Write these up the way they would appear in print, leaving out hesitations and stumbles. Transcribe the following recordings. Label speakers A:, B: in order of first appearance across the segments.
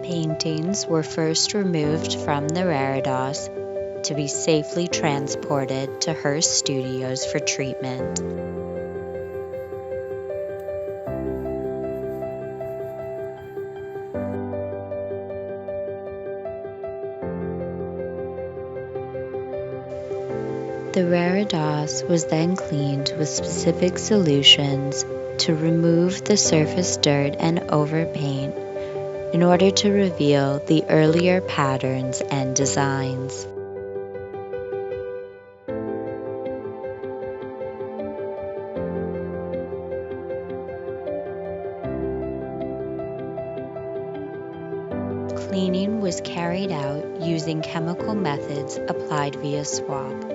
A: paintings were first removed from the Reredos to be safely transported to Hearst Studios for treatment. The Reredos was then cleaned with specific solutions to remove the surface dirt and overpaint in order to reveal the earlier patterns and designs. Cleaning was carried out using chemical methods applied via swab.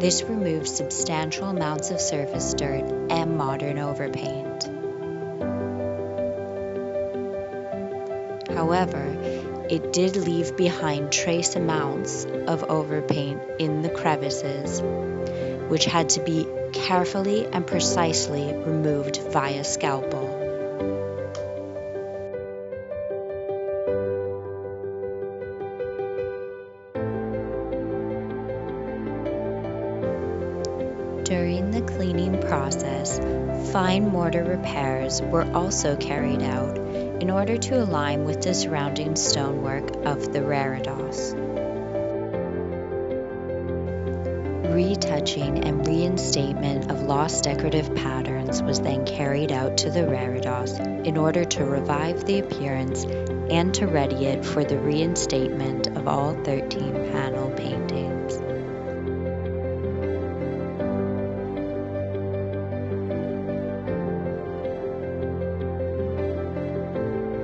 A: This removed substantial amounts of surface dirt and modern overpaint. However, it did leave behind trace amounts of overpaint in the crevices, which had to be carefully and precisely removed via scalpel. During the cleaning process, fine mortar repairs were also carried out in order to align with the surrounding stonework of the Reredos. Retouching and reinstatement of lost decorative patterns was then carried out to the Reredos in order to revive the appearance and to ready it for the reinstatement of all 13 panel paintings.